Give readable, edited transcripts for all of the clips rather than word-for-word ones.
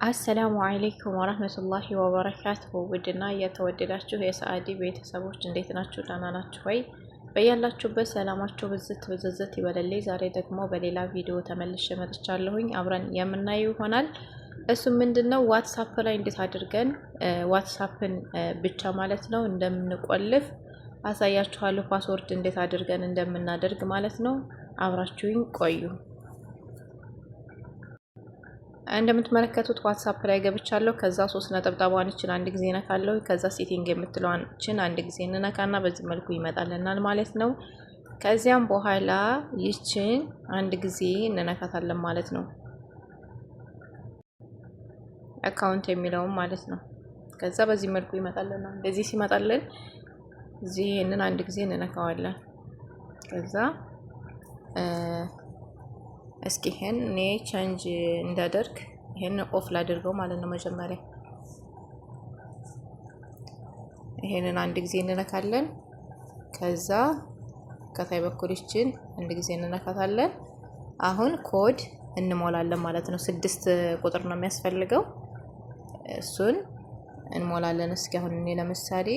አሰላሙ አለይኩም ወራህመቱላሂ ወበረካቱሁ። ውድና የተወደዳችሁ የሰዓዲ ቤተሰቦች እንዴት ናችሁ? ደህና ናችሁ ወይ? በያላችሁበት ሰላማችሁ ብዝት ብዝዝት ይበልልኝ። ዛሬ ደግሞ በሌላ ቪዲዮ ተመልሼ መጥቻለሁኝ። አብረን የምናየው ይሆናል። እሱ ምንድነው ዋትስአፕ ላይ እንዴት አድርገን ዋትስአፕን ብቻ ማለት ነው እንደምንቆልፍ አሳያችኋለሁ። ፓስወርድ እንዴት አድርገን እንደምናደርግ ማለት ነው። አብራችሁኝ ቆዩ። እንደምትመለከቱት ዋትስአፕ ላይ ገብቻለሁ። ከዛ 3 ነጠብጣቧን አንድ ጊዜ ነካለሁ። ከዛ ሴቲንግ የምትለዋን አንድ ጊዜ እንነካና በዚህ መልኩ ይመጣልናል ማለት ነው። ከዚያም በኋላ ይችን አንድ ጊዜ እንነካታለን ማለት ነው። አካውንት የሚለውን ማለት ነው። ከዛ በዚህ መልኩ ይመጣልናል። እንደዚህ ሲመጣልን እዚህ ይሄንን አንድ ጊዜ እንነካዋለን። ከዛ እስኪ ይሄን እኔ ቼንጅ እንዳደርግ ይሄን ኦፍ ላድርገው ማለት ነው። መጀመሪያ ይሄንን አንድ ጊዜ እንነካለን። ከዛ ከታይ በኩል ይችን አንድ ጊዜ እንነካታለን። አሁን ኮድ እንሞላለን ማለት ነው። 6 ቁጥር ነው የሚያስፈልገው። እሱን እንሞላለን። እስኪ አሁን እኔ ለምሳሌ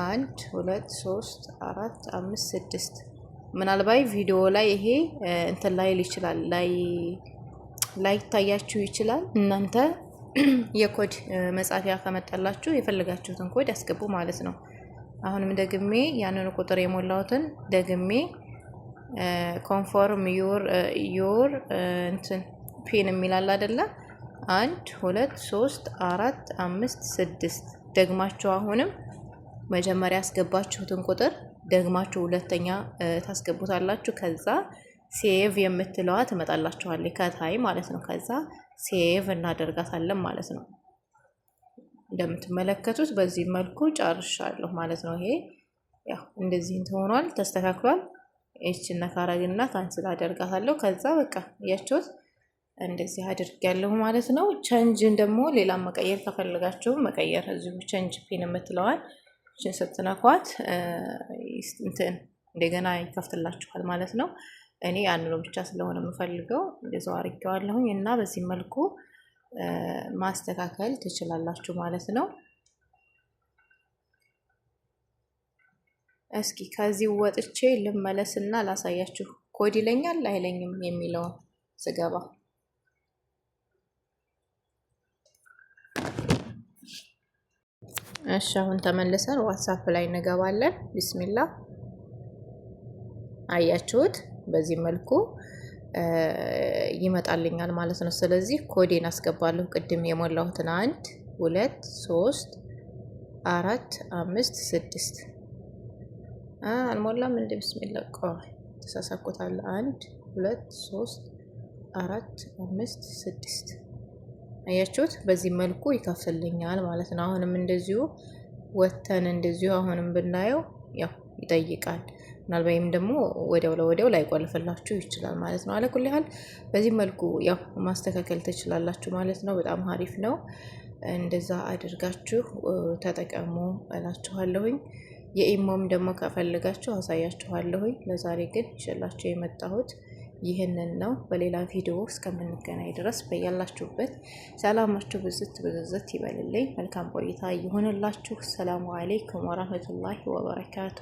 1 2 3 4 5 6 ምናልባት ቪዲዮ ላይ ይሄ እንትን ላይል ይችላል ላይ ታያችሁ ይችላል። እናንተ የኮድ መጻፊያ ከመጣላችሁ የፈለጋችሁትን ኮድ ያስገቡ ማለት ነው። አሁንም ደግሜ ያንን ቁጥር የሞላሁትን ደግሜ ኮንፎርም ዮር እንትን ፒን የሚላል አይደለ? 1 2 3 4 5 6 ደግማችሁ አሁንም መጀመሪያ ያስገባችሁትን ቁጥር ደግማችሁ ሁለተኛ ታስገቡታላችሁ። ከዛ ሴቭ የምትለዋ ትመጣላችኋለች ከታይ ማለት ነው። ከዛ ሴቭ እናደርጋታለን ማለት ነው። እንደምትመለከቱት በዚህ መልኩ ጨርሻለሁ ማለት ነው። ይሄ ያው እንደዚህ ሆኗል፣ ተስተካክሏል። እቺን ነካራግና ካንስል አደርጋታለሁ። ከዛ በቃ ያያችሁት እንደዚህ አድርጌያለሁ ማለት ነው። ቼንጅን ደግሞ ሌላ መቀየር ከፈለጋችሁ መቀየር እዚሁ ቼንጅ ፒን የምትለዋል እቺን ስትነኳት እንትን እንደገና ይከፍትላችኋል ማለት ነው። እኔ ያንኑ ብቻ ስለሆነ የምፈልገው እንደዛው አድርጌዋለሁኝ እና በዚህ መልኩ ማስተካከል ትችላላችሁ ማለት ነው። እስኪ ከዚህ ወጥቼ ልመለስና ላሳያችሁ። ኮድ ይለኛል አይለኝም የሚለው ስገባ እሺ አሁን ተመልሰን ዋትስአፕ ላይ እንገባለን። ቢስሚላህ አያችሁት፣ በዚህ መልኩ ይመጣልኛል ማለት ነው። ስለዚህ ኮዴን አስገባለሁ። ቅድም የሞላሁትን 1 2 3 4 5 6 አልሞላም እንደ ቢስሚላህ ቆይ ተሳሳኩታል። 1 2 3 4 5 6 አያችሁት፣ በዚህ መልኩ ይከፍልልኛል ማለት ነው። አሁንም እንደዚሁ ወተን እንደዚሁ አሁንም ብናየው ያው ይጠይቃል። ምናልባይም ደግሞ ወዲያው ላይ ቆልፍላችሁ ይችላል ማለት ነው። አለኩል ያህል በዚህ መልኩ ያው ማስተካከል ትችላላችሁ ማለት ነው። በጣም አሪፍ ነው። እንደዛ አድርጋችሁ ተጠቀሙ እላችኋለሁኝ። የኢሞም ደግሞ ከፈልጋችሁ አሳያችኋለሁኝ። ለዛሬ ግን ይዤላችሁ የመጣሁት ይህንን ነው። በሌላ ቪዲዮ እስከምንገናኝ ድረስ በያላችሁበት ሰላማችሁ ብዝት ይበልልኝ። መልካም ቆይታ ይሁንላችሁ። ሰላሙ አለይኩም ወራህመቱላሂ ወበረካቱ።